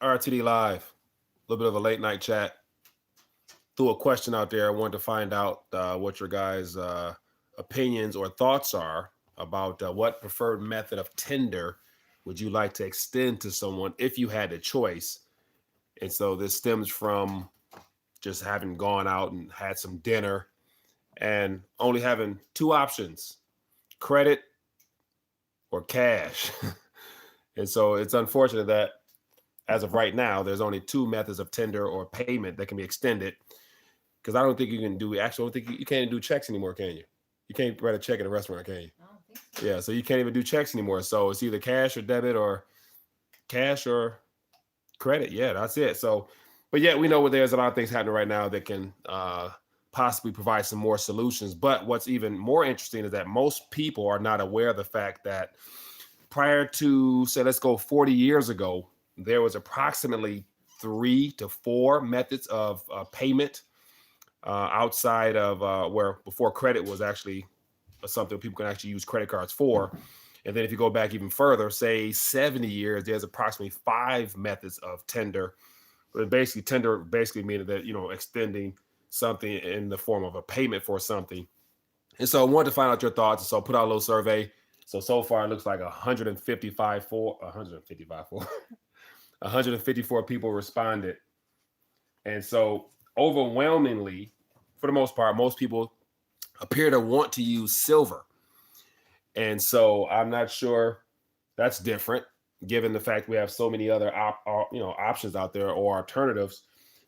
RTD Live, a little bit of a late night chat. Threw a question out there. I wanted to find out what your guys' opinions or thoughts are about what preferred method of tender would you like to extend to someone if you had the choice. And so this stems from just having gone out and had some dinner and only having two options: credit or cash. And so it's unfortunate that as of right now, there's only two methods of tender or payment that can be extended. Because I don't think you can do, actually, I don't think you can't do checks anymore, can you? You can't write a check at a restaurant, can you? I don't think so. Yeah, so you can't even do checks anymore. So it's either cash or debit or cash or credit. Yeah, that's it. So, but yet we know there's a lot of things happening right now that can possibly provide some more solutions. But what's even more interesting is that most people are not aware of the fact that prior to, say, let's go 40 years ago, there was approximately 3 to 4 methods of payment outside of where before credit was actually something people can actually use credit cards for. And then if you go back even further, say 70 years, there's approximately 5 methods of tender. But basically, tender basically meaning that, extending something in the form of a payment for something. And so I wanted to find out your thoughts. And so I put out a little survey. So far it looks like 154 people responded. And so overwhelmingly, for the most part, most people appear to want to use silver. And so I'm not sure that's different, given the fact we have so many other options out there or alternatives.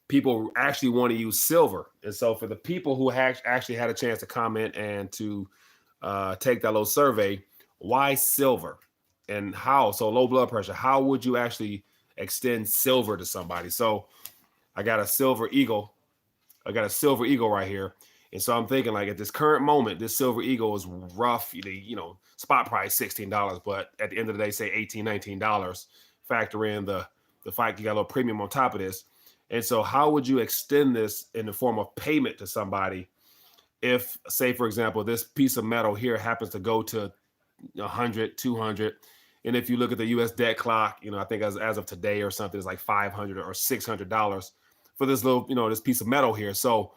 People actually want to use silver. And so for the people who actually had a chance to comment and to take that little survey, why silver and how? So low blood pressure, how would you actually extend silver to somebody? So I got a silver eagle right here. And so I'm thinking, like, at this current moment, this silver eagle is rough, spot price $16, but at the end of the day, say $18, $19. Factor in the fact you got a little premium on top of this. And so how would you extend this in the form of payment to somebody if, say, for example, this piece of metal here happens to go to 100, 200, and if you look at the U.S. debt clock, I think as of today or something, it's like $500 or $600 for this little, this piece of metal here. So,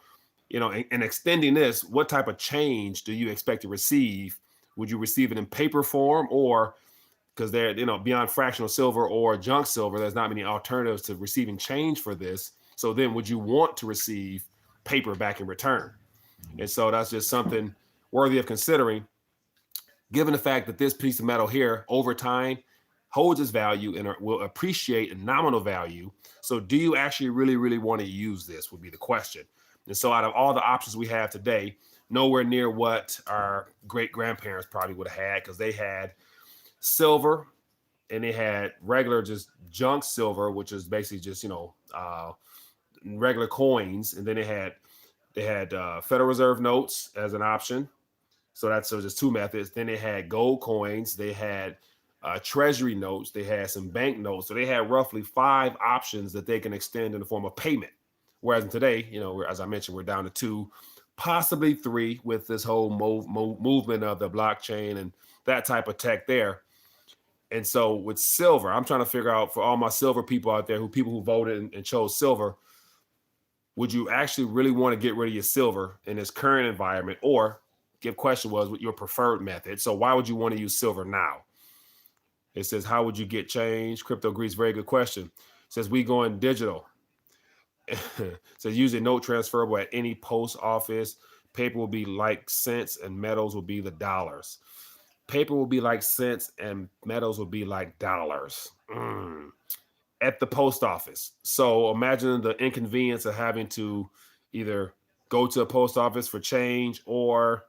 in extending this, what type of change do you expect to receive? Would you receive it in paper form, or because they're, beyond fractional silver or junk silver, there's not many alternatives to receiving change for this. So then would you want to receive paper back in return? And so that's just something worthy of considering, given the fact that this piece of metal here over time holds its value and will appreciate in nominal value. So do you actually really, really want to use this would be the question. And so out of all the options we have today, nowhere near what our great grandparents probably would have had, because they had silver and they had regular just junk silver, which is basically just, regular coins. And then they had Federal Reserve notes as an option. So just two methods. Then they had gold coins. They had treasury notes. They had some bank notes. So they had roughly 5 options that they can extend in the form of payment. Whereas today, as I mentioned, we're down to 2, possibly 3 with this whole movement of the blockchain and that type of tech there. And so with silver, I'm trying to figure out, for all my silver people out there, people who voted and chose silver, would you actually really want to get rid of your silver in this current environment? Or the question was what your preferred method. So why would you want to use silver now? It says, how would you get change? Crypto Greece, very good question. It says, we going digital. So using note transferable at any post office. Paper will be like cents and metals will be the dollars. Paper will be like cents and metals will be like dollars. At the post office. So imagine the inconvenience of having to either go to a post office for change, or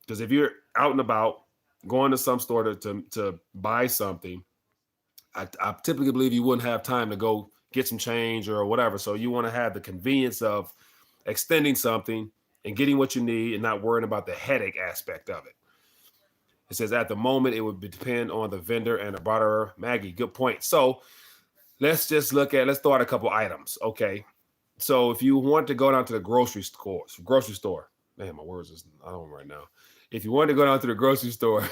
because if you're out and about going to some store to buy something, I typically believe you wouldn't have time to go get some change or whatever. So you want to have the convenience of extending something and getting what you need and not worrying about the headache aspect of it. It says at the moment, it would depend on the vendor and the barterer. Maggie, good point. So let's throw out a couple items. Okay. So if you want to go down to the grocery store, man, my words is not on right now. If you want to go down to the grocery store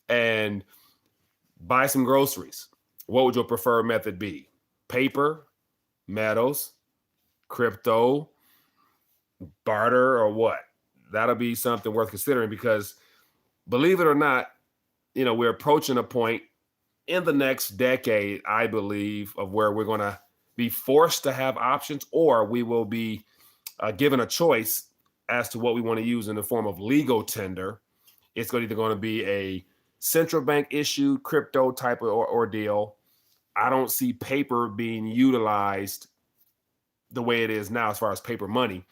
and buy some groceries, what would your preferred method be? Paper, metals, crypto, barter, or what? That'll be something worth considering, because believe it or not, we're approaching a point in the next decade, I believe, of where we're going to be forced to have options, or we will be given a choice as to what we want to use in the form of legal tender. It's either going to be a central bank issued crypto type of ordeal. I don't see paper being utilized the way it is now as far as paper money,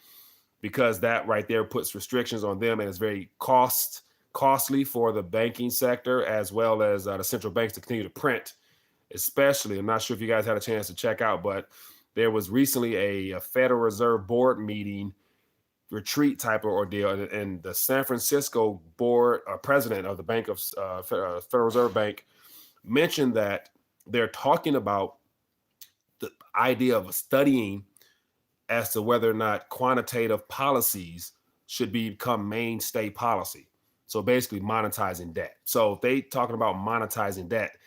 because that right there puts restrictions on them, and it's very costly for the banking sector, as well as the central banks to continue to print. Especially, I'm not sure if you guys had a chance to check out, but there was recently a Federal Reserve Board meeting retreat type of ordeal, and the San Francisco board president of the bank of Federal Reserve Bank mentioned that they're talking about the idea of studying as to whether or not quantitative policies should become mainstay policy. So basically monetizing debt. So if they talking about monetizing debt,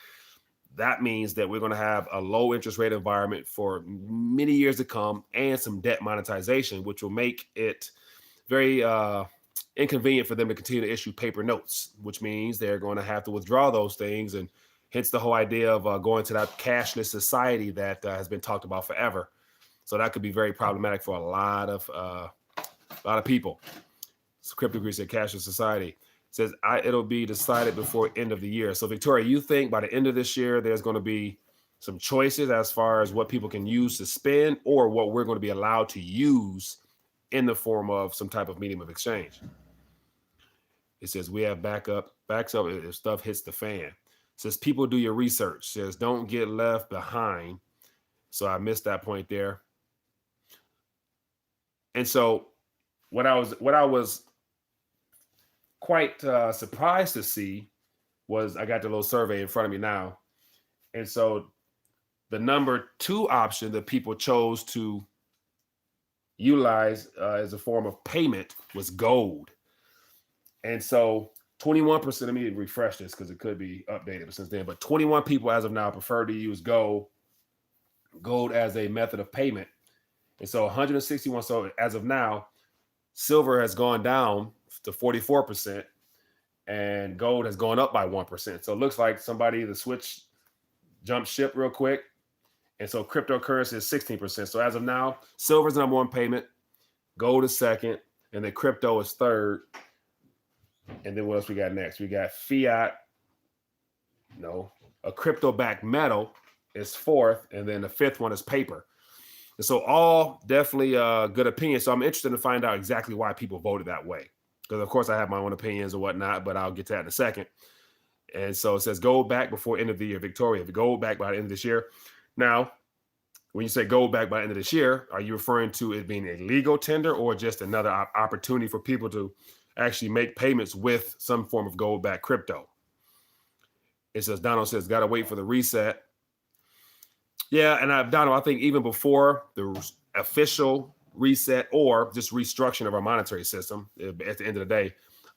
that means that we're going to have a low interest rate environment for many years to come, and some debt monetization, which will make it very inconvenient for them to continue to issue paper notes, which means they're going to have to withdraw those things. And hence the whole idea of going to that cashless society that has been talked about forever. So that could be very problematic for a lot of people. So Crypto Greece said cashless society. Says it'll be decided before end of the year. So Victoria, you think by the end of this year there's going to be some choices as far as what people can use to spend, or what we're going to be allowed to use in the form of some type of medium of exchange? It says we have backs up if stuff hits the fan. It says people do your research. It says don't get left behind. So I missed that point there. And so what I was quite surprised to see was, I got the little survey in front of me now. And so the number 2 option that people chose to utilize as a form of payment was gold. And so 21%, let me refresh this because it could be updated since then, but 21 people as of now prefer to use gold as a method of payment. And so 161, so as of now, silver has gone down to 44%, and gold has gone up by 1%. So it looks like somebody either jumped ship real quick. And so cryptocurrency is 16%. So as of now, silver is number 1 payment, gold is second, and then crypto is third. And then what else we got next? We got fiat. No, a crypto-backed metal is fourth, and then the fifth one is paper. And so all definitely good opinions. So I'm interested to find out exactly why people voted that way, because of course I have my own opinions and whatnot, but I'll get to that in a second. And so it says gold back before end of the year. Victoria, the gold back by the end of this year. Now, when you say gold back by the end of this year, are you referring to it being a legal tender, or just another opportunity for people to actually make payments with some form of gold back crypto? It says, Donald says, got to wait for the reset. Yeah, and Donald, I think even before the official reset or just restructuring of our monetary system, at the end of the day,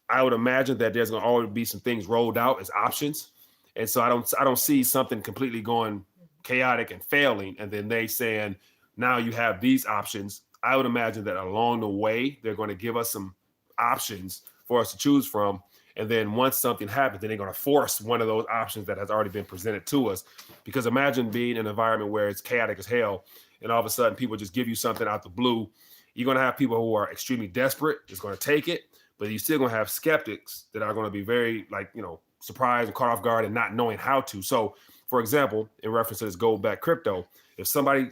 I would imagine that there's going to always be some things rolled out as options. And so I don't see something completely going chaotic and failing, and then they saying, now you have these options. I would imagine that along the way, they're going to give us some options for us to choose from. And then once something happens, then they're going to force one of those options that has already been presented to us. Because imagine being in an environment where it's chaotic as hell, and all of a sudden people just give you something out the blue. You're going to have people who are extremely desperate, just going to take it, but you're still going to have skeptics that are going to be very, surprised and caught off guard and not knowing how to. So, for example, in reference to this gold back crypto, if somebody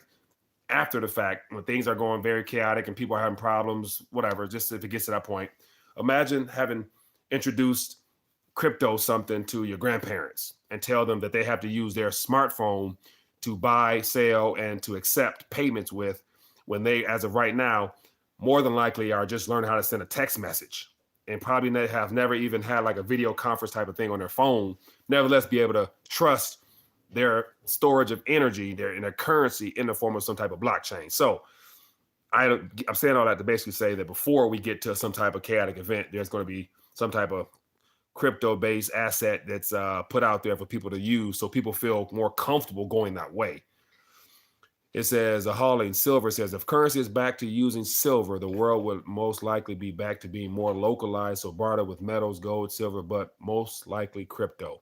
after the fact, when things are going very chaotic and people are having problems, whatever, just if it gets to that point, imagine having introduced crypto something to your grandparents and tell them that they have to use their smartphone to buy, sell, and to accept payments with, when they, as of right now, more than likely are just learning how to send a text message and probably have never even had like a video conference type of thing on their phone, nevertheless be able to trust their storage of energy, their currency in the form of some type of blockchain. So I'm saying all that to basically say that before we get to some type of chaotic event, there's going to be some type of crypto-based asset that's put out there for people to use, so people feel more comfortable going that way. It says, hauling silver says, if currency is back to using silver, the world would most likely be back to being more localized, so barter with metals, gold, silver, but most likely crypto.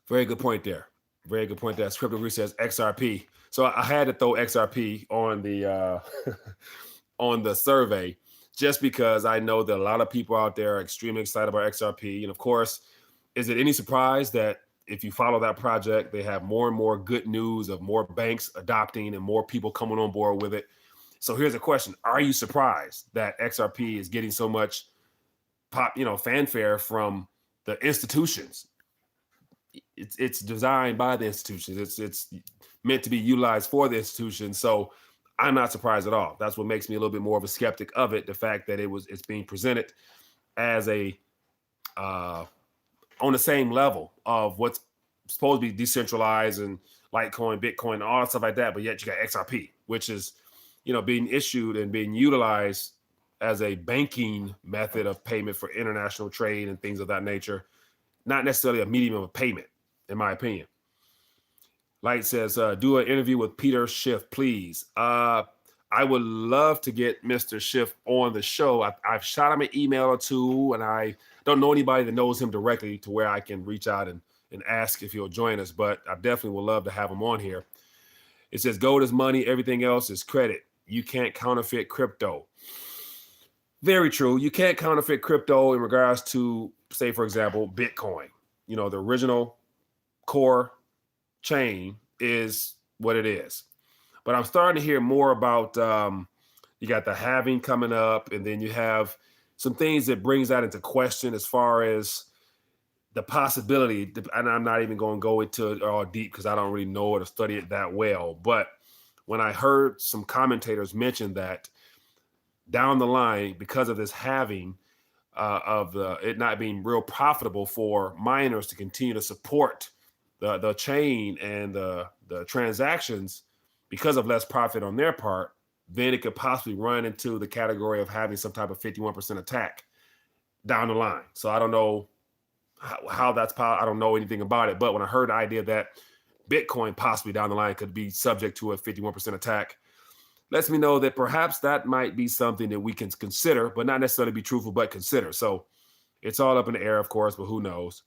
Very good point there. Very good point there. Crypto Greece says XRP. So I had to throw XRP on the on the survey, just because I know that a lot of people out there are extremely excited about XRP. And of course, is it any surprise that if you follow that project, they have more and more good news of more banks adopting and more people coming on board with it? So here's a question. Are you surprised that XRP is getting so much fanfare from the institutions? It's designed by the institutions. It's meant to be utilized for the institutions. So I'm not surprised at all. That's what makes me a little bit more of a skeptic of it. The fact that it's being presented as a on the same level of what's supposed to be decentralized and Litecoin, Bitcoin, all that stuff like that. But yet you got XRP, which is, being issued and being utilized as a banking method of payment for international trade and things of that nature. Not necessarily a medium of payment, in my opinion. Light says, do an interview with Peter Schiff, please. I would love to get Mr. Schiff on the show. I've shot him an email or two, and I don't know anybody that knows him directly to where I can reach out and ask if he'll join us, but I definitely would love to have him on here. It says, gold is money, everything else is credit. You can't counterfeit crypto. Very true. You can't counterfeit crypto in regards to, say, for example, Bitcoin. The original core chain is what it is. But I'm starting to hear more about, you got the halving coming up, and then you have some things that brings that into question as far as the possibility, and I'm not even going to go into it all deep because I don't really know it or study it that well. But when I heard some commentators mention that down the line, because of this halving, of it not being real profitable for miners to continue to support the chain and the transactions because of less profit on their part, then it could possibly run into the category of having some type of 51% attack down the line. So I don't know how that's possible. I don't know anything about it. But when I heard the idea that Bitcoin possibly down the line could be subject to a 51% attack, lets me know that perhaps that might be something that we can consider, but not necessarily be truthful, but consider. So it's all up in the air, of course, but who knows?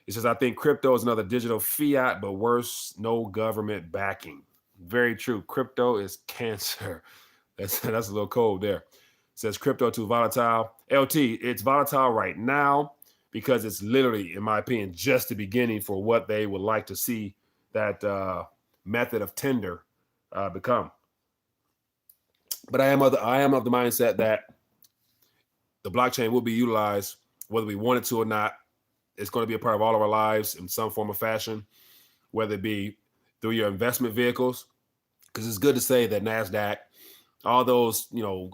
It says, I think crypto is another digital fiat, but worse, no government backing. Very true. Crypto is cancer. That's a little cold there. It says crypto too volatile. LT, it's volatile right now because it's literally, in my opinion, just the beginning for what they would like to see that method of tender become. But I am of the mindset that the blockchain will be utilized whether we want it to or not. It's going to be a part of all of our lives in some form or fashion, whether it be through your investment vehicles, because it's good to say that NASDAQ, all those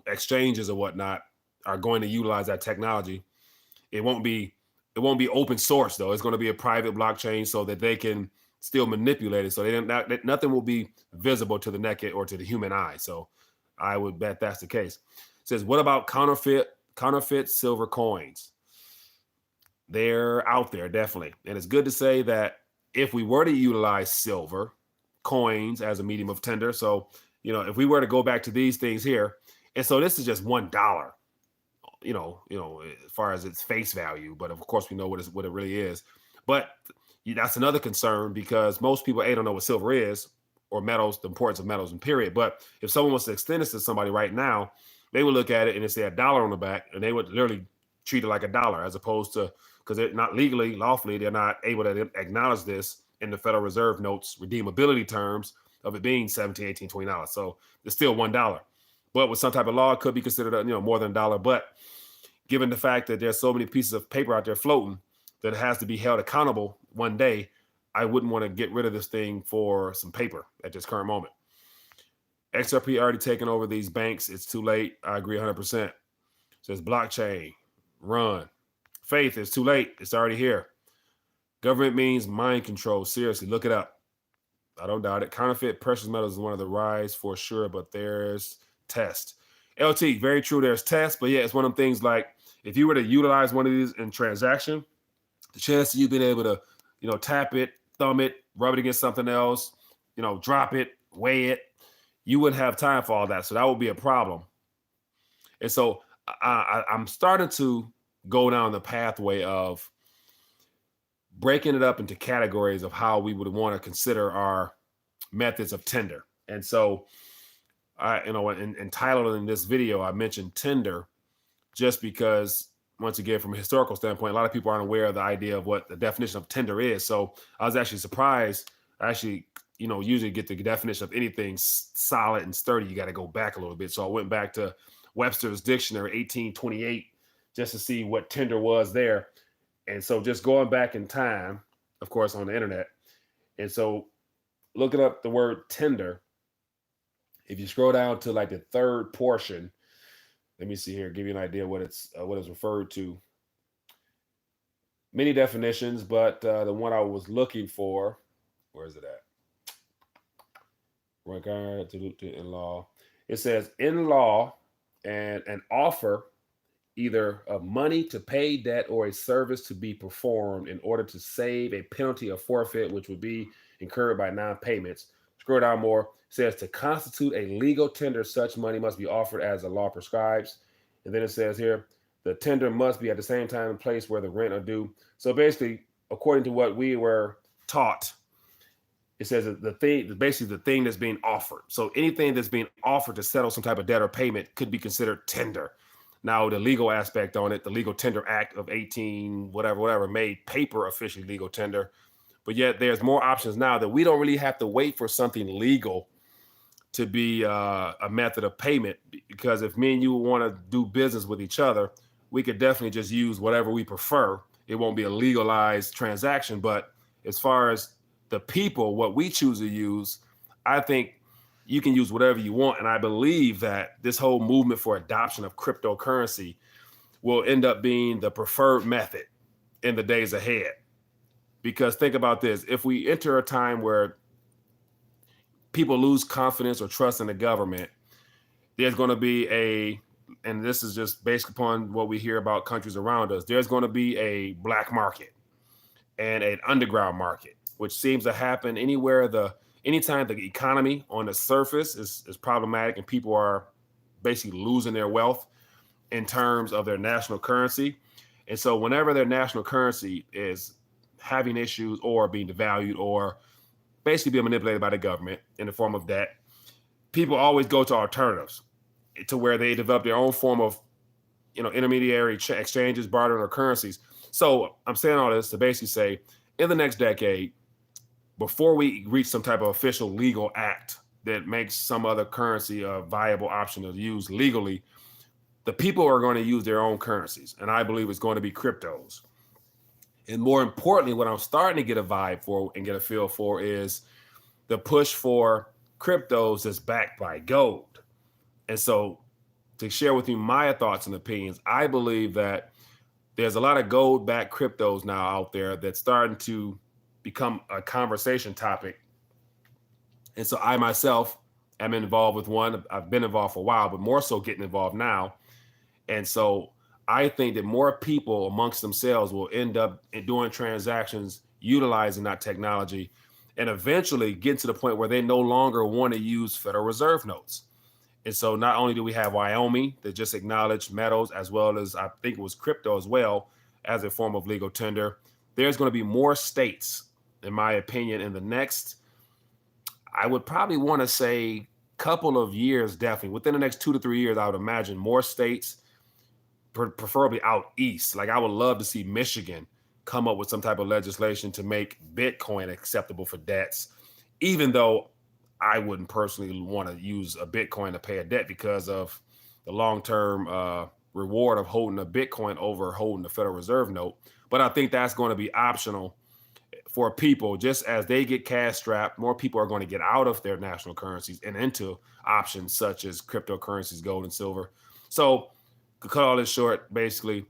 exchanges or whatnot are going to utilize that technology. It won't be open source though. It's going to be a private blockchain so that they can still manipulate it. So nothing will be visible to the naked or to the human eye. So I would bet that's the case. It says, what about counterfeit silver coins? They're out there, definitely. And it's good to say that if we were to utilize silver coins as a medium of tender, so, if we were to go back to these things here, and so this is just $1, as far as its face value, but of course we know what it really is. But that's another concern because most people, don't know what silver is or metals, the importance of metals and period. But if someone wants to extend this to somebody right now, they would look at it and it say $1 on the back, and they would literally treat it like $1 as opposed to, because they're not lawfully, they're not able to acknowledge this in the Federal Reserve notes redeemability terms of it being $17, $18, $20. So it's still $1. But with some type of law, it could be considered more than $1. But given the fact that there's so many pieces of paper out there floating that it has to be held accountable one day, I wouldn't want to get rid of this thing for some paper at this current moment. XRP already taken over these banks. It's too late. I agree 100%. Says blockchain, run. Faith, it's too late. It's already here. Government means mind control. Seriously, look it up. I don't doubt it. Counterfeit precious metals is one of the rise for sure, but there's test. LT, very true. There's test, but yeah, it's one of them things like if you were to utilize one of these in transaction, the chance of you being able to, tap it, thumb it, rub it against something else, drop it, weigh it, you wouldn't have time for all that. So that would be a problem. And so I'm starting to go down the pathway of breaking it up into categories of how we would want to consider our methods of tender. And so entitled in this video, I mentioned tender just because, once again, from a historical standpoint, a lot of people aren't aware of the idea of what the definition of tender is. So I was actually surprised. I actually, usually get the definition of anything solid and sturdy, you got to go back a little bit. So I went back to Webster's Dictionary, 1828, just to see what tender was there. And so just going back in time, of course, on the internet. And so looking up the word tender, if you scroll down to like the third portion, let me see here, give you an idea what it's referred to. Many definitions, but the one I was looking for, where is it at? Regard to in law. It says in law, and an offer either of money to pay debt or a service to be performed in order to save a penalty or forfeit, which would be incurred by non-payments. Scroll down more. It says to constitute a legal tender, such money must be offered as the law prescribes. And then it says here, the tender must be at the same time and place where the rent are due. So basically, according to what we were taught, it says that basically the thing that's being offered. So anything that's being offered to settle some type of debt or payment could be considered tender. Now, the legal aspect on it, the Legal Tender Act of 18, whatever, made paper officially legal tender. But yet there's more options now that we don't really have to wait for something legal to be a method of payment, because if me and you want to do business with each other, we could definitely just use whatever we prefer. It won't be a legalized transaction. But as far as the people, what we choose to use, I think you can use whatever you want. And I believe that this whole movement for adoption of cryptocurrency will end up being the preferred method in the days ahead. Because think about this, if we enter a time where people lose confidence or trust in the government, there's going to be and this is just based upon what we hear about countries around us, there's going to be a black market and an underground market, which seems to happen anytime the economy on the surface is problematic and people are basically losing their wealth in terms of their national currency. And so whenever their national currency is having issues or being devalued or basically being manipulated by the government in the form of debt, people always go to alternatives to where they develop their own form of, intermediary exchanges, bartering, or currencies. So I'm saying all this to basically say, in the next decade, before we reach some type of official legal act that makes some other currency a viable option to use legally, the people are going to use their own currencies. And I believe it's going to be cryptos. And more importantly, what I'm starting to get a vibe for and get a feel for is the push for cryptos that's backed by gold. And so to share with you my thoughts and opinions, I believe that there's a lot of gold-backed cryptos now out there that's starting to become a conversation topic. And so I myself am involved with one. I've been involved for a while, but more so getting involved now. And so I think that more people amongst themselves will end up doing transactions utilizing that technology and eventually get to the point where they no longer want to use Federal Reserve notes. And so not only do we have Wyoming that just acknowledged metals, as well as I think it was crypto as well as a form of legal tender, there's going to be more states, in my opinion, in the next, I would probably want to say couple of years, definitely within the next 2 to 3 years, I would imagine more states, preferably out east. Like I would love to see Michigan come up with some type of legislation to make Bitcoin acceptable for debts, even though I wouldn't personally want to use a Bitcoin to pay a debt because of the long-term reward of holding a Bitcoin over holding the Federal Reserve note. But I think that's going to be optional for people. Just as they get cash strapped, more people are going to get out of their national currencies and into options such as cryptocurrencies, gold and silver. So to cut all this short, basically,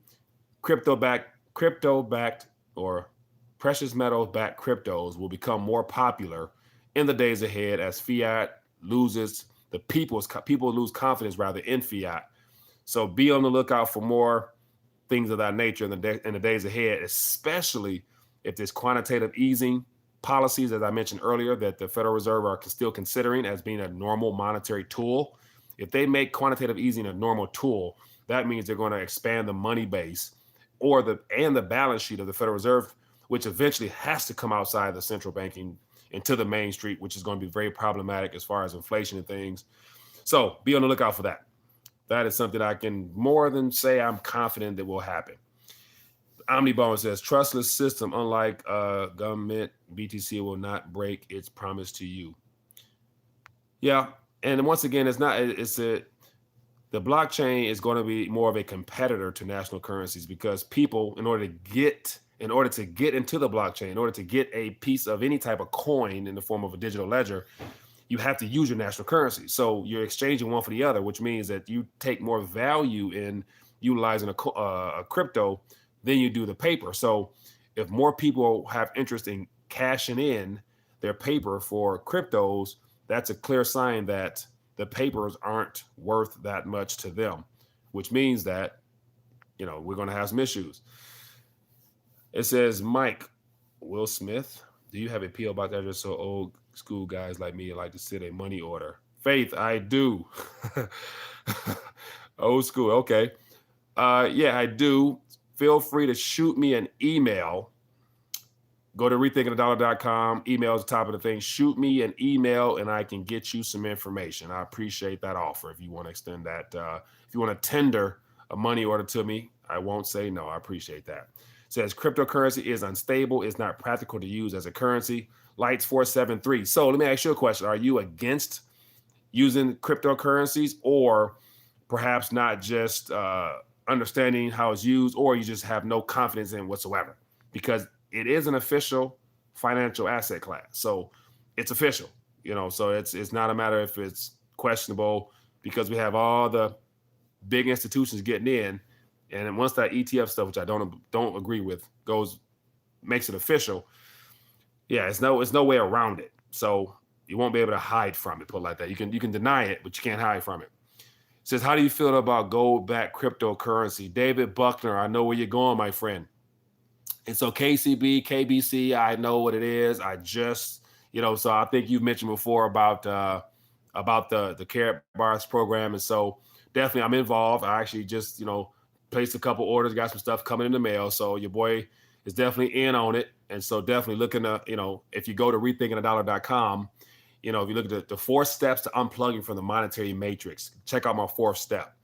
crypto-backed or precious metal-backed cryptos will become more popular in the days ahead as fiat loses, people lose confidence rather in fiat. So be on the lookout for more things of that nature in the days ahead, especially if there's quantitative easing policies, as I mentioned earlier, that the Federal Reserve are still considering as being a normal monetary tool. If they make quantitative easing a normal tool, that means they're going to expand the money base or the balance sheet of the Federal Reserve, which eventually has to come outside the central banking into the main street, which is going to be very problematic as far as inflation and things. So be on the lookout for that. That is something I can more than say I'm confident that will happen. Omnibone says, trustless system, unlike government, BTC will not break its promise to you. Yeah. And once again, the blockchain is going to be more of a competitor to national currencies because people, in order to get into the blockchain, in order to get a piece of any type of coin in the form of a digital ledger, you have to use your national currency. So you're exchanging one for the other, which means that you take more value in utilizing a crypto than you do the paper. So if more people have interest in cashing in their paper for cryptos, that's a clear sign that the papers aren't worth that much to them, which means that, we're going to have some issues. It says, Mike, Will Smith, do you have a P.O. box address so old school guys like me like to send a money order? Faith, I do. Old school, okay. Yeah, I do. Feel free to shoot me an email. Go to rethinkingthedollar.com. Email is the top of the thing. Shoot me an email and I can get you some information. I appreciate that offer. If you want to extend that, if you want to tender a money order to me, I won't say no. I appreciate that. It says cryptocurrency is unstable. It's not practical to use as a currency. Lights 473. So let me ask you a question. Are you against using cryptocurrencies, or perhaps not just understanding how it's used, or you just have no confidence in whatsoever? Because it is an official financial asset class. So it's official, so it's not a matter if it's questionable, because we have all the big institutions getting in. And then once that ETF stuff, which I don't agree with, makes it official, yeah, it's no way around it. So you won't be able to hide from it, put it like that. You can deny it, but you can't hide from it. It says, how do you feel about gold-backed cryptocurrency? David Buckner, I know where you're going, my friend. And so KCB, KBC, I know what it is. I just, so I think you've mentioned before about the Carrot Bars program. And so definitely I'm involved. I actually just, placed a couple orders, got some stuff coming in the mail. So your boy is definitely in on it. And so definitely looking to, if you go to rethinkingthedollar.com, if you look at the 4 steps to unplugging from the monetary matrix, check out my 4th step.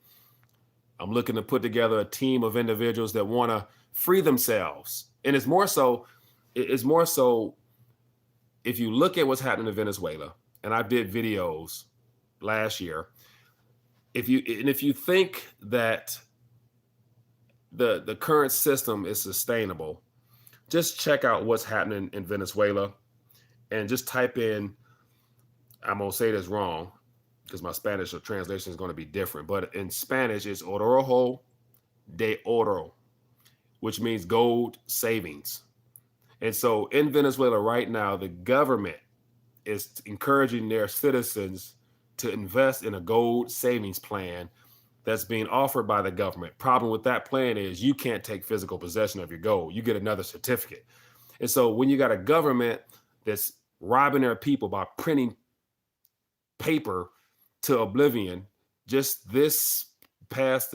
I'm looking to put together a team of individuals that want to free themselves. And it's more so if you look at what's happening in Venezuela, and I did videos last year, if you think that the current system is sustainable, just check out what's happening in Venezuela and just type in, I'm going to say this wrong because my Spanish translation is going to be different, but in Spanish it's Orojo de Oro, which means gold savings. And so in Venezuela right now, the government is encouraging their citizens to invest in a gold savings plan that's being offered by the government. Problem with that plan is you can't take physical possession of your gold. You get another certificate. And so when you got a government that's robbing their people by printing paper to oblivion, just this past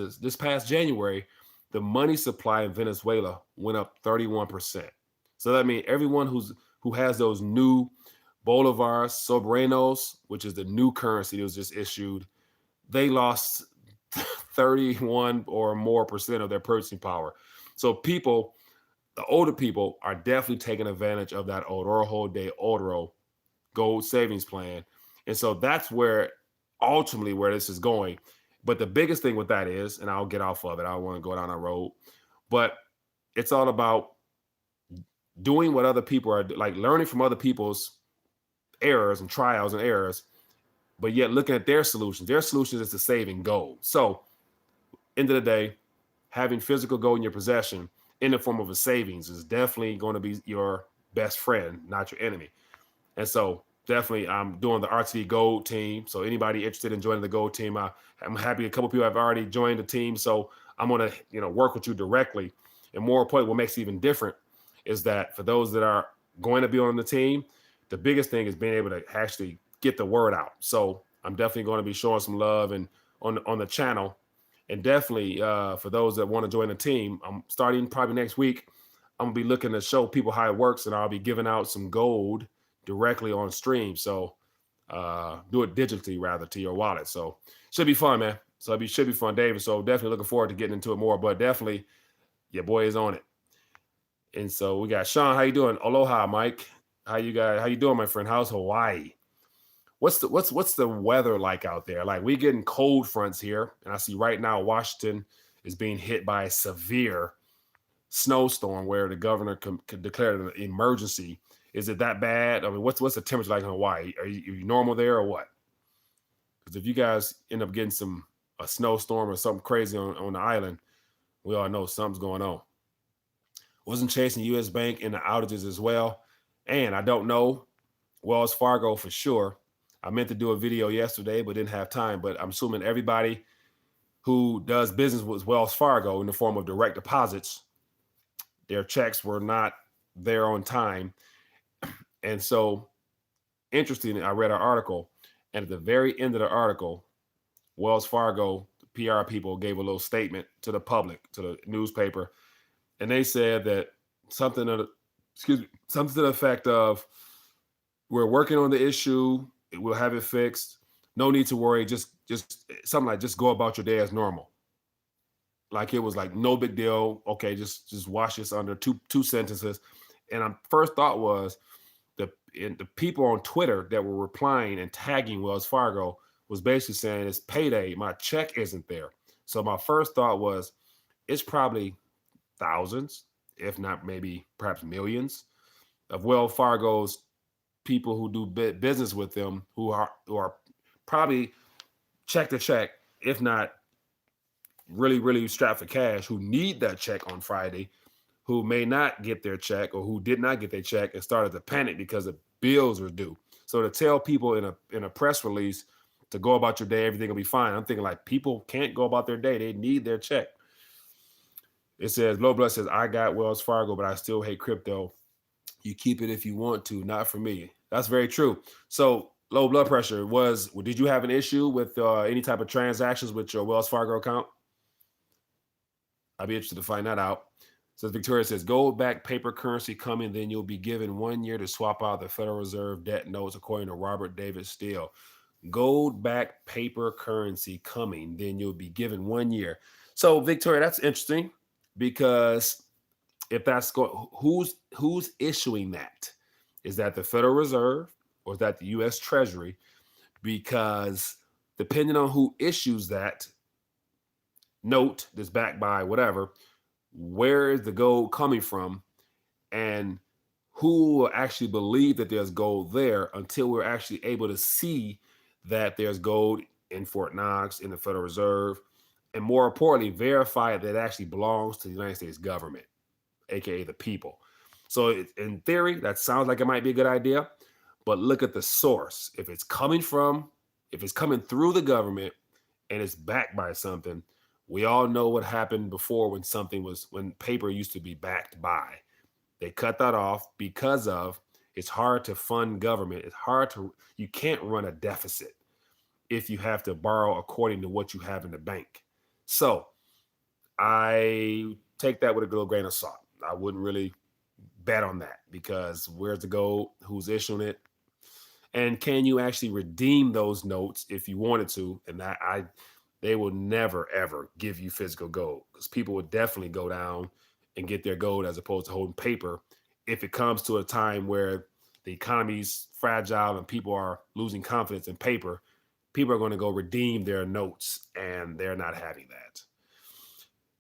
January, the money supply in Venezuela went up 31%. So that means everyone who has those new Bolivars, Soberanos, which is the new currency that was just issued, they lost 31 or more % of their purchasing power. So people, the older people, are definitely taking advantage of that Orojo de Oro gold savings plan. And so that's ultimately where this is going. But the biggest thing with that is, and I'll get off of it, I don't want to go down that road, but it's all about doing what other people are, like learning from other people's errors and trials and errors, but yet looking at their solutions. Their solutions is to saving gold. So end of the day, having physical gold in your possession in the form of a savings is definitely going to be your best friend, not your enemy. And so definitely I'm doing the RTD Gold team. So anybody interested in joining the Gold team, I'm happy a couple people have already joined the team. So I'm going to, work with you directly. And more importantly, what makes it even different is that for those that are going to be on the team, the biggest thing is being able to actually get the word out. So I'm definitely going to be showing some love and on the channel. And definitely for those that want to join the team, I'm starting probably next week. I'm going to be looking to show people how it works, and I'll be giving out some gold directly on stream. So do it digitally rather to your wallet. So should be fun, man. So it should be fun, David. So definitely looking forward to getting into it more, but definitely your boy is on it. And so we got Sean. How you doing? Aloha, Mike. How you doing, my friend? How's Hawaii? What's the weather like out there? Like, we getting cold fronts here, and I see right now Washington is being hit by a severe snowstorm where the governor could declare an emergency. Is it that bad? I mean, what's the temperature like in Hawaii? Are you normal there or what? Because if you guys end up getting a snowstorm or something crazy on the island, we all know something's going on. Wasn't chasing U.S. Bank in the outages as well. And I don't know Wells Fargo for sure. I meant to do a video yesterday, but didn't have time. But I'm assuming everybody who does business with Wells Fargo in the form of direct deposits, their checks were not there on time. And so, interestingly, I read an article, and at the very end of the article, Wells Fargo PR people gave a little statement to the public, to the newspaper, and they said that something to the effect of, we're working on the issue, we'll have it fixed, no need to worry, just something like, just go about your day as normal. Like, it was like no big deal. Okay, just wash this under two sentences. And my first thought was, the people on Twitter that were replying and tagging Wells Fargo was basically saying, it's payday, my check isn't there. So my first thought was, it's probably thousands, if not maybe perhaps millions, of Wells Fargo's people who do business with them who are probably check to check, if not really, really strapped for cash, who need that check on Friday, who may not get their check or who did not get their check and started to panic because the bills were due. So to tell people in a press release to go about your day, everything will be fine, I'm thinking, like, people can't go about their day. They need their check. It says, Low Blood says, I got Wells Fargo, but I still hate crypto. You keep it if you want to, not for me. That's very true. So low blood pressure did you have an issue with any type of transactions with your Wells Fargo account? I'd be interested to find that out. So Victoria says, gold back paper currency coming, then you'll be given 1 year to swap out the Federal Reserve debt notes, according to Robert David Steele. Gold back paper currency coming, then you'll be given 1 year. So Victoria, that's interesting, because if that's who's issuing that? Is that the Federal Reserve or is that the U.S. Treasury? Because depending on who issues that note that's backed by whatever, where is the gold coming from, and who will actually believe that there's gold there until we're actually able to see that there's gold in Fort Knox, in the Federal Reserve, and more importantly, verify that it actually belongs to the United States government, aka the people. So in theory, that sounds like it might be a good idea, but look at the source. If it's coming through the government and it's backed by something, we all know what happened before when paper used to be backed by. They cut that off because it's hard to fund government. You can't run a deficit if you have to borrow according to what you have in the bank. So I take that with a little grain of salt. I wouldn't really bet on that, because where's the gold? Who's issuing it? And can you actually redeem those notes if you wanted to? And they will never, ever give you physical gold, because people would definitely go down and get their gold as opposed to holding paper. If it comes to a time where the economy's fragile and people are losing confidence in paper, people are going to go redeem their notes, and they're not having that.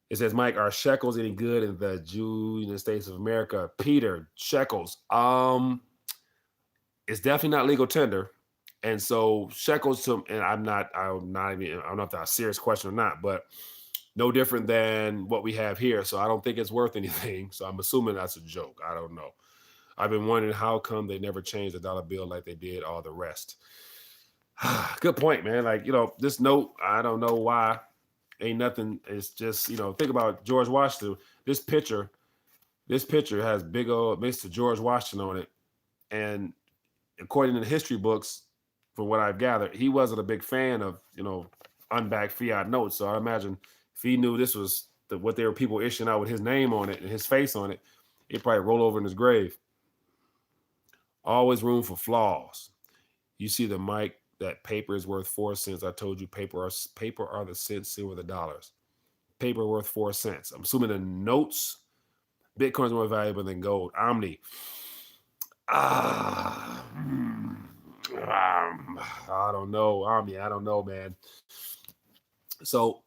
It says, Mike, are shekels any good in the United States of America? Peter, shekels. It's definitely not legal tender. And so shekels and I'm not even, I don't know if that's a serious question or not, but no different than what we have here. So I don't think it's worth anything. So I'm assuming that's a joke. I don't know. I've been wondering how come they never changed the dollar bill like they did all the rest. Good point, man. Like, this note, I don't know why ain't nothing. It's just, think about George Washington. This picture has big old Mr. George Washington on it. And according to the history books, from what I've gathered, he wasn't a big fan of, unbacked fiat notes. So I imagine if he knew this was what they were people issuing out with his name on it and his face on it, he'd probably roll over in his grave. Always room for flaws. You see the mic, that paper is worth 4 cents. I told you paper are the cents, silver the dollars. Paper worth 4 cents. I'm assuming the notes, Bitcoin is more valuable than gold. Omni. I don't know. Omni, I don't know, man. So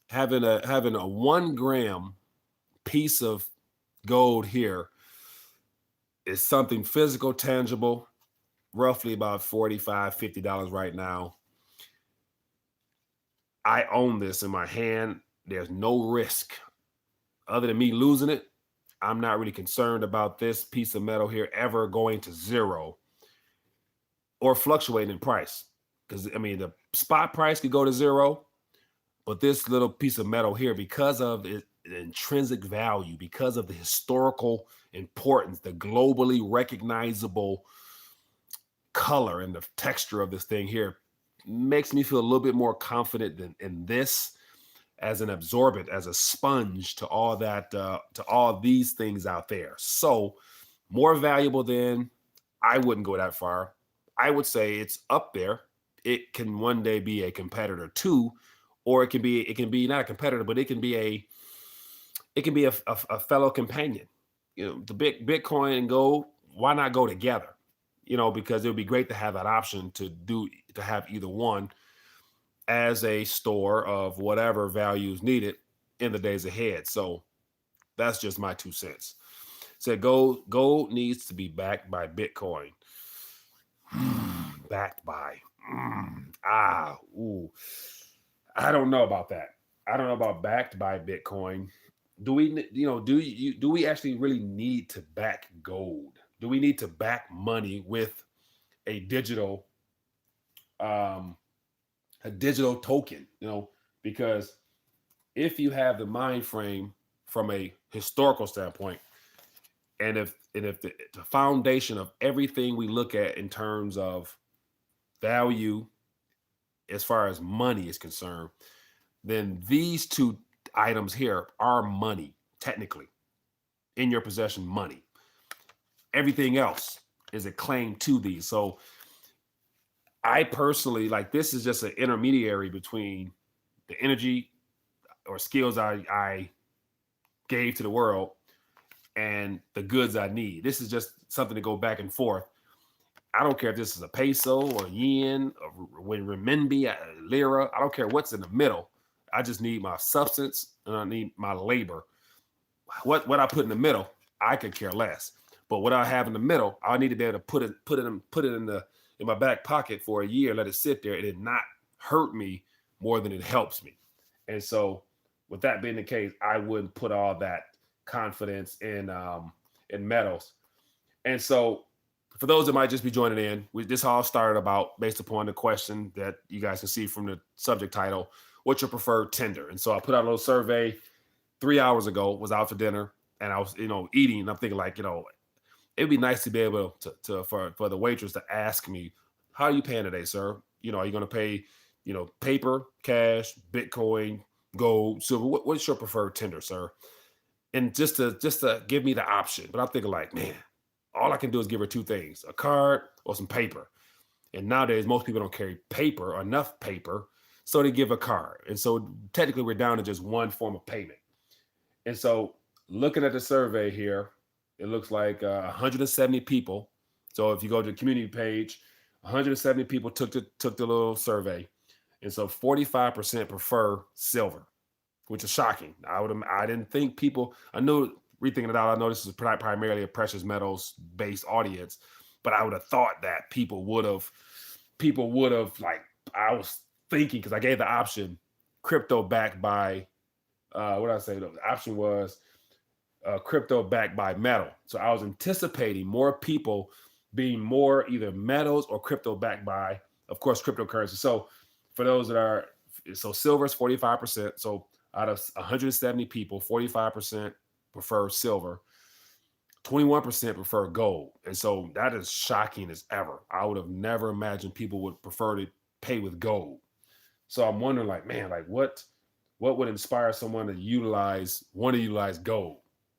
having a 1 gram piece of gold here is something physical, tangible, roughly about $45, $50 right now. I own this in my hand. There's no risk other than me losing it. I'm not really concerned about this piece of metal here ever going to zero or fluctuating in price. Because, the spot price could go to zero, but this little piece of metal here, because of the intrinsic value, because of the historical importance, the globally recognizable color and the texture of this thing here, makes me feel a little bit more confident in this as an absorbent, as a sponge to all that, to all these things out there. So more valuable than, I wouldn't go that far. I would say it's up there. It can one day be a competitor too, or it can be not a competitor, but it can be a fellow companion. The Bitcoin and gold, why not go together? Because it would be great to have that option to have either one as a store of whatever values needed in the days ahead. So that's just my 2 cents. Said gold needs to be backed by Bitcoin. Backed by. I don't know about that. I don't know about backed by Bitcoin. Do we actually really need to back gold? Do we need to back money with a digital token? Because if you have the mind frame from a historical standpoint, and if the foundation of everything we look at in terms of value as far as money is concerned, then these two items here are money, technically, in your possession, money. Everything else is a claim to these. So I personally, this is just an intermediary between the energy or skills I gave to the world and the goods I need. This is just something to go back and forth. I don't care if this is a peso or yen or renminbi, lira. I don't care what's in the middle. I just need my substance and I need my labor. What I put in the middle, I could care less. But what I have in the middle, I need to be able to put it in my back pocket for a year, let it sit there, and it not hurt me more than it helps me. And so, with that being the case, I wouldn't put all that confidence in metals. And so, for those that might just be joining in, this all started based upon the question that you guys can see from the subject title: what's your preferred tender? And so I put out a little survey 3 hours ago. Was out for dinner, and I was eating. And I'm thinking it'd be nice to be able for the waitress to ask me, how are you paying today, sir? Are you going to pay, paper, cash, Bitcoin, gold, silver? What's your preferred tender, sir? And just to give me the option. But I'm thinking man, all I can do is give her 2 things: a card or some paper. And nowadays, most people don't carry paper or enough paper, so they give a card. And so technically we're down to just one form of payment. And so looking at the survey here, it looks like 170 people. So if you go to the community page, 170 people took the little survey. And so 45% prefer silver, which is shocking. I didn't think people, I knew Rethinking the Dollar, I know this is primarily a precious metals based audience, but I would have thought that people would have I was thinking, because I gave the option, crypto backed by, what did I say? The option was crypto backed by metal. So I was anticipating more people being more either metals or crypto backed by, of course, cryptocurrency. So for those that are so silver is 45%. So out of 170 people, 45% prefer silver, 21% prefer gold. And so that is shocking as ever. I would have never imagined people would prefer to pay with gold. So I'm wondering, like, man, like what would inspire someone to want to utilize gold,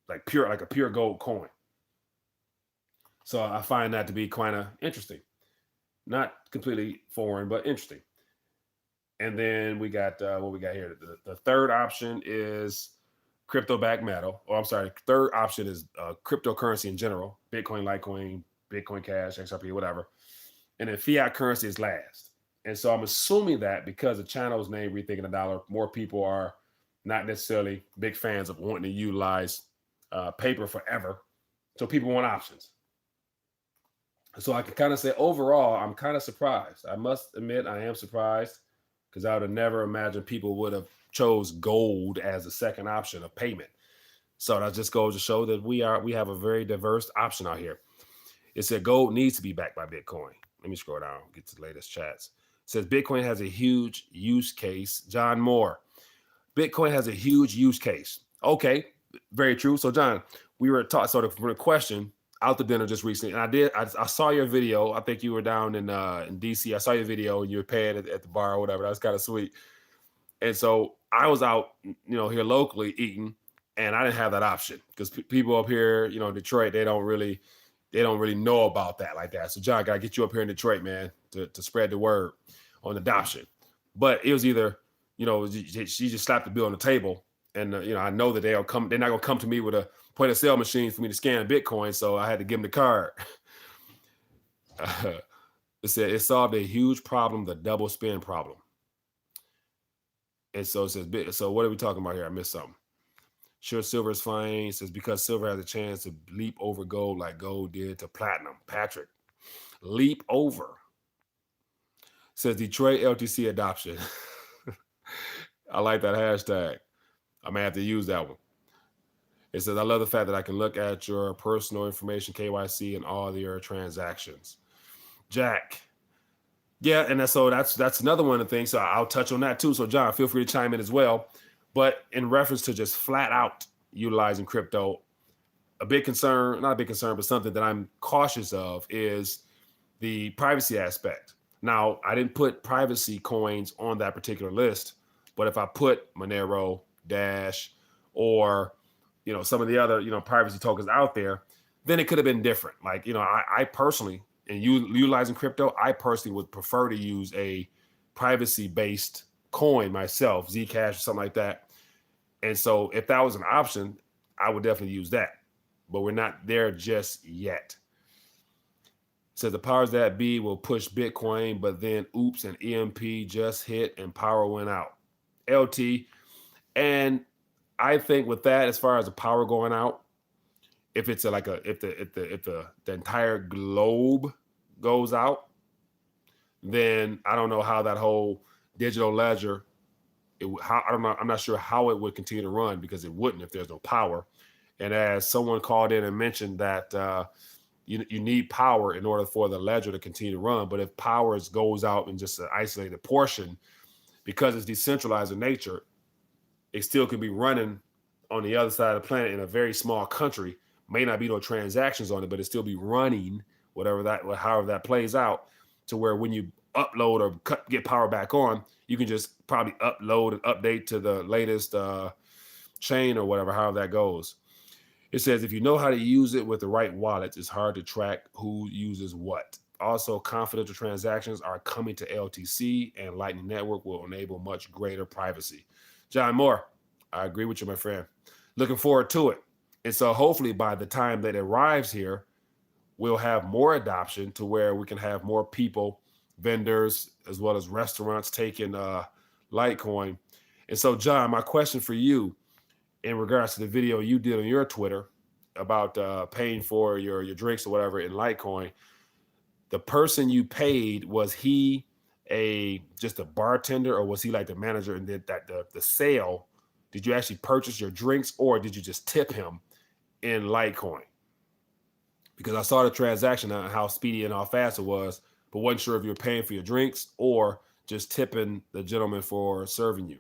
like a pure gold coin? So I find that to be kind of interesting. Not completely foreign, but interesting. And then we got what we got here. The third option is crypto-backed metal. Oh, I'm sorry. Third option is cryptocurrency in general: Bitcoin, Litecoin, Bitcoin Cash, XRP, whatever. And then fiat currency is last. And so I'm assuming that because the channel is named Rethinking the Dollar, more people are not necessarily big fans of wanting to utilize paper forever. So people want options. So I can kind of say overall, I'm kind of surprised. I must admit I am surprised because I would have never imagined people would have chose gold as a second option of payment. So that just goes to show that we have a very diverse option out here. It said gold needs to be backed by Bitcoin. Let me scroll down, get to the latest chats. It says Bitcoin has a huge use case. John Moore, Bitcoin has a huge use case. Okay, very true. So John, we were taught sort of from a question out to dinner just recently, and I saw your video. I think you were down in DC. I saw your video and you were paying at the bar or whatever. That was kind of sweet. And so I was out, here locally eating, and I didn't have that option because people up here, in Detroit, they don't really know about that like that. So John, gotta get you up here in Detroit, man, to spread the word on adoption. But it was either, she just slapped the bill on the table, and I know that they're not gonna come to me with a point of sale machine for me to scan Bitcoin, so I had to give them the card. It said it solved a huge problem, the double spend problem. And so it says, so what are we talking about here? I missed something. Sure, silver is fine. It says because silver has a chance to leap over gold like gold did to platinum. Patrick, leap over. It says Detroit LTC adoption. I like that hashtag. I may have to use that one. It says, I love the fact that I can look at your personal information, KYC, and all your transactions. Jack. Yeah, and that's another one of the things. So I'll touch on that too. So John, feel free to chime in as well. But in reference to just flat out utilizing crypto, not a big concern, but something that I'm cautious of is the privacy aspect. Now, I didn't put privacy coins on that particular list, but if I put Monero, Dash, or some of the other privacy tokens out there, then it could have been different. Like I personally, and utilizing crypto, I personally would prefer to use a privacy-based coin myself, Zcash or something like that. And so if that was an option, I would definitely use that. But we're not there just yet. So the powers that be will push Bitcoin, but then oops, an EMP just hit and power went out. LT. And I think with that, as far as the power going out, if it's if the entire globe goes out, then I don't know how that whole digital ledger, I'm not sure how it would continue to run, because it wouldn't if there's no power. And as someone called in and mentioned that you need power in order for the ledger to continue to run. But if power goes out in just an isolated portion, because it's decentralized in nature, it still could be running on the other side of the planet in a very small country. May not be no transactions on it, but it still be running, however that plays out, to where when you upload or get power back on, you can just probably upload and update to the latest chain or whatever, however that goes. It says, if you know how to use it with the right wallets, it's hard to track who uses what. Also, confidential transactions are coming to LTC, and Lightning Network will enable much greater privacy. John Moore, I agree with you, my friend. Looking forward to it. And so hopefully by the time that it arrives here, we'll have more adoption to where we can have more people, vendors, as well as restaurants taking Litecoin. And so, John, my question for you in regards to the video you did on your Twitter about paying for your drinks or whatever in Litecoin, the person you paid, was he just a bartender, or was he like the manager and did that the sale? Did you actually purchase your drinks, or did you just tip him in Litecoin? Because I saw the transaction and how speedy and how fast it was, but wasn't sure if you were paying for your drinks or just tipping the gentleman for serving you.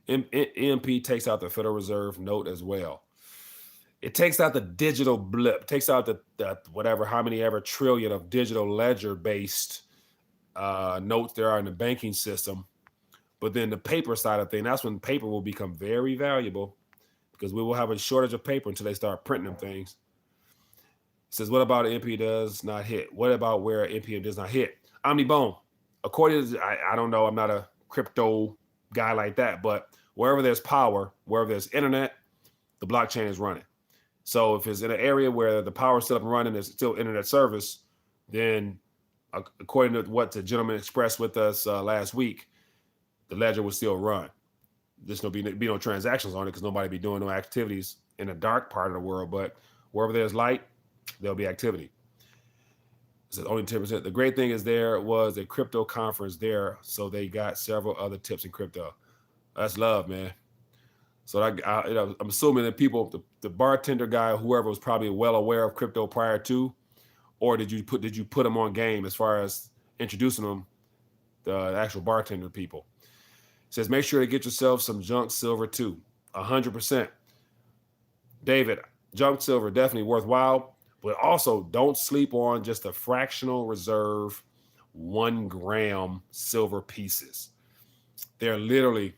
EMP takes out the Federal Reserve note as well. It takes out the digital blip, takes out the whatever, how many ever trillion of digital ledger-based notes there are in the banking system. But then the paper side of things, that's when paper will become very valuable, because we will have a shortage of paper until they start printing them things. It says, what about NP does not hit? What about where NPM does not hit? Omnibone. According to, I don't know, I'm not a crypto guy like that, but wherever there's power, wherever there's internet, the blockchain is running. So if it's in an area where the power is still up and running, there's still internet service, then according to what the gentleman expressed with us last week, the ledger will still run. There's no be no transactions on it because nobody be doing no activities in the dark part of the world. But wherever there's light, there'll be activity. It says only 10%. The great thing is there was a crypto conference there, so they got several other tips in crypto. That's love, man. So I'm assuming that people, the bartender guy, whoever, was probably well aware of crypto prior to, or did you put them on game as far as introducing them, the actual bartender people? It says make sure to get yourself some junk silver too. 100%. David, junk silver definitely worthwhile, but also don't sleep on just the fractional reserve 1 gram silver pieces. They're literally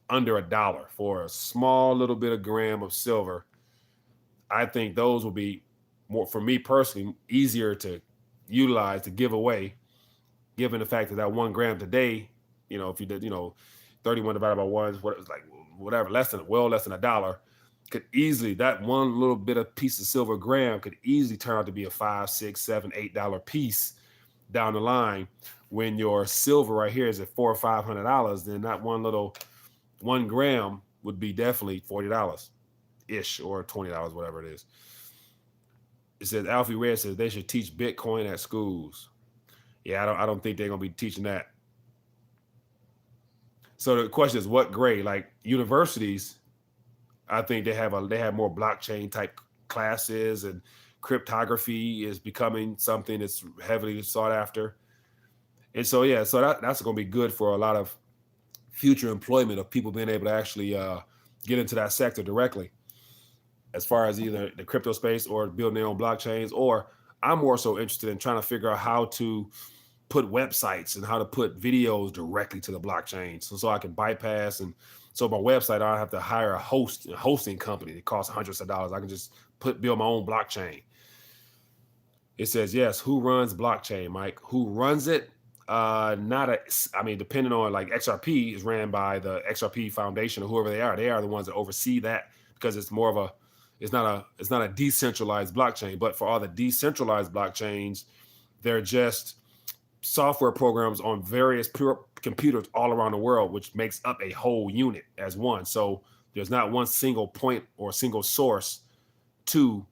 under $1 for a small little bit of gram of silver. I think those will be more, for me personally, easier to utilize, to give away, given the fact that 1 gram today, if you did, 31 divided by 1 is what it was like, whatever, less than $1, could easily, that one little bit of piece of silver gram could easily turn out to be a $5, $6, $7, $8 piece down the line. When your silver right here is at $400 or $500, then that 1 gram would be definitely $40 ish or $20, whatever it is. It says Alfie Red says they should teach Bitcoin at schools. Yeah, I don't think they're gonna be teaching that. So the question is, what grade? Like universities, I think they have more blockchain type classes, and cryptography is becoming something that's heavily sought after. And so that's going to be good for a lot of future employment of people being able to actually get into that sector directly, as far as either the crypto space or building their own blockchains. Or I'm more so interested in trying to figure out how to put websites and how to put videos directly to the blockchain, so I can bypass. And so my website, I don't have to hire a hosting company that costs hundreds of dollars. I can just build my own blockchain. It says, yes, who runs blockchain, Mike? Who runs it? Depending on, like, XRP is ran by the XRP Foundation or whoever they are. They are the ones that oversee that, because it's more of it's not a decentralized blockchain. But for all the decentralized blockchains, they're just software programs on various pure computers all around the world, which makes up a whole unit as one. So there's not one single point or single source to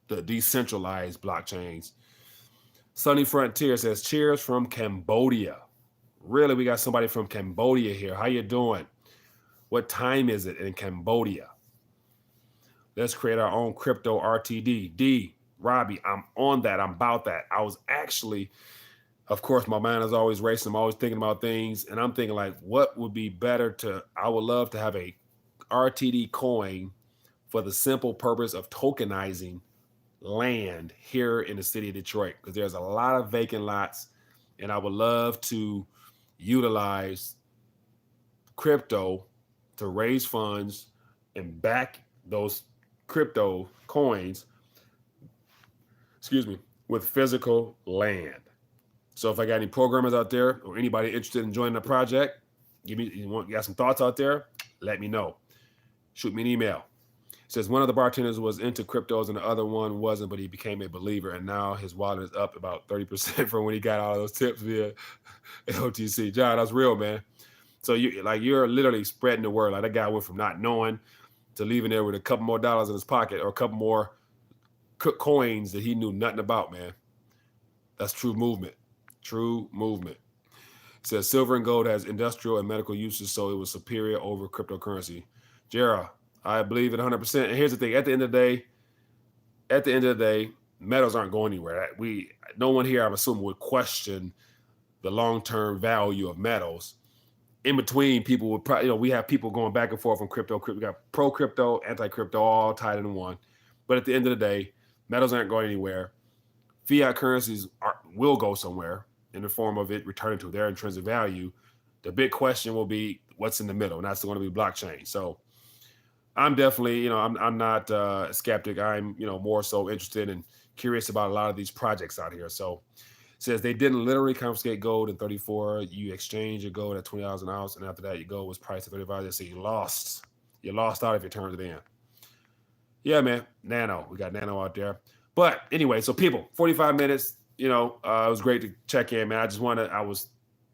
the decentralized blockchains. Sunny Frontier says, cheers from Cambodia. Really, we got somebody from Cambodia here. How you doing? What time is it in Cambodia? Let's create our own crypto RTD. D, Robbie, I'm on that. I'm about that. I was actually, of course, my mind is always racing. I'm always thinking about things. And I'm thinking, like, what would be better I would love to have a RTD coin for the simple purpose of tokenizing land here in the city of Detroit, because there's a lot of vacant lots, and I would love to utilize crypto to raise funds and back those crypto coins, with physical land. So if I got any programmers out there or anybody interested in joining the project, you got some thoughts out there, let me know. Shoot me an email. It says one of the bartenders was into cryptos and the other one wasn't, but he became a believer, and now his wallet is up about 30% from when he got all those tips via OTC. John, that's real, man. So you're literally spreading the word. Like, that guy went from not knowing to leaving there with a couple more dollars in his pocket, or a couple more coins that he knew nothing about, man. That's true movement. True movement. It says silver and gold has industrial and medical uses, so it was superior over cryptocurrency. Jera, I believe it 100%. And here's the thing: at the end of the day, metals aren't going anywhere. No one here, I'm assuming, would question the long-term value of metals. In between, people would probably, we have people going back and forth on crypto. We got pro-crypto, anti-crypto, all tied in one. But at the end of the day, metals aren't going anywhere. Fiat currencies will go somewhere in the form of it returning to their intrinsic value. The big question will be what's in the middle, and that's going to be blockchain. So I'm definitely, I'm not a skeptic. I'm, more so interested and curious about a lot of these projects out here. So it says they didn't literally confiscate gold in 34. You exchange your gold at $20 an ounce, and after that, your gold was priced at 35. They say you lost out if you turned it in. Yeah, man, nano. We got nano out there. But anyway, so people, 45 minutes, it was great to check in, man. I was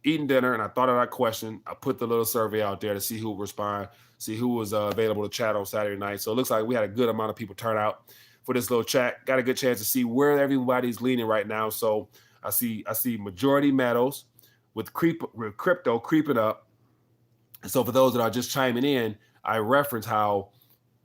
eating dinner and I thought of that question. I put the little survey out there to see who would respond, see who was available to chat on Saturday night. So it looks like we had a good amount of people turn out for this little chat. Got a good chance to see where everybody's leaning right now. So I see majority metals with crypto creeping up. And so for those that are just chiming in, I reference how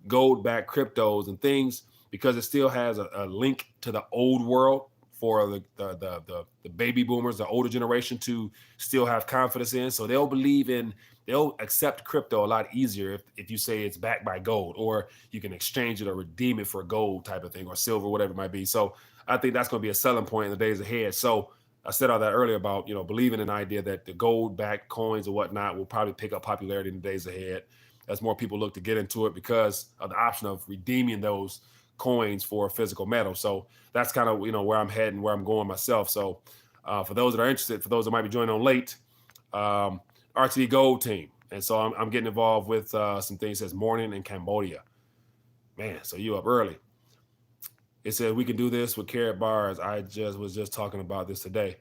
gold-backed cryptos and things, because it still has a link to the old world for the baby boomers, the older generation, to still have confidence in. So they'll accept crypto a lot easier if you say it's backed by gold, or you can exchange it or redeem it for gold type of thing, or silver, whatever it might be. So I think that's going to be a selling point in the days ahead. So I said all that earlier about, believing in the idea that the gold-backed coins or whatnot will probably pick up popularity in the days ahead as more people look to get into it because of the option of redeeming those coins for physical metal. So that's kind of, where I'm heading, where I'm going myself. So for those that are interested, for those that might be joining on late, RTD Gold team. And so I'm getting involved with some things. It says morning in Cambodia. Man, so you up early. It said we can do this with carrot bars. I was just talking about this today.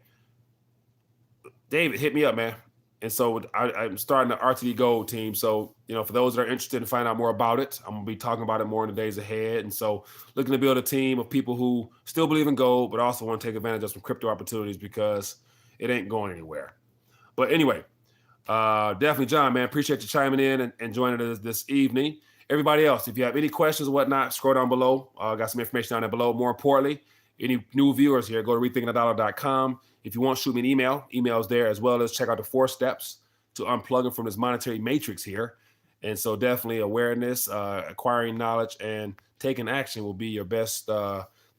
David, hit me up, man. And so I'm starting the RTD Gold team. So, for those that are interested in finding out more about it, I'm going to be talking about it more in the days ahead. And so looking to build a team of people who still believe in gold, but also want to take advantage of some crypto opportunities because it ain't going anywhere. But anyway, definitely, John, man, appreciate you chiming in and joining us this evening. Everybody else, if you have any questions or whatnot, scroll down below. Got some information down there below. More importantly, any new viewers here, go to rethinkingthedollar.com. If you want, shoot me an email's there, as well as check out the 4 steps to unplugging from this monetary matrix here. And so definitely awareness, acquiring knowledge, and taking action will be your best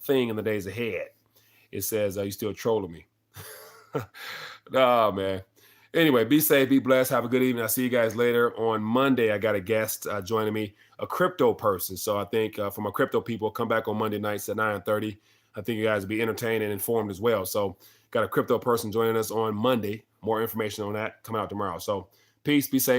thing in the days ahead. It says, you still trolling me. Oh, man. Anyway, be safe, be blessed, have a good evening. I'll see you guys later. On Monday, I got a guest joining me, a crypto person. So I think for my crypto people, come back on Monday nights at 9:30. I think you guys will be entertained and informed as well. So got a crypto person joining us on Monday. More information on that coming out tomorrow. So peace, be safe.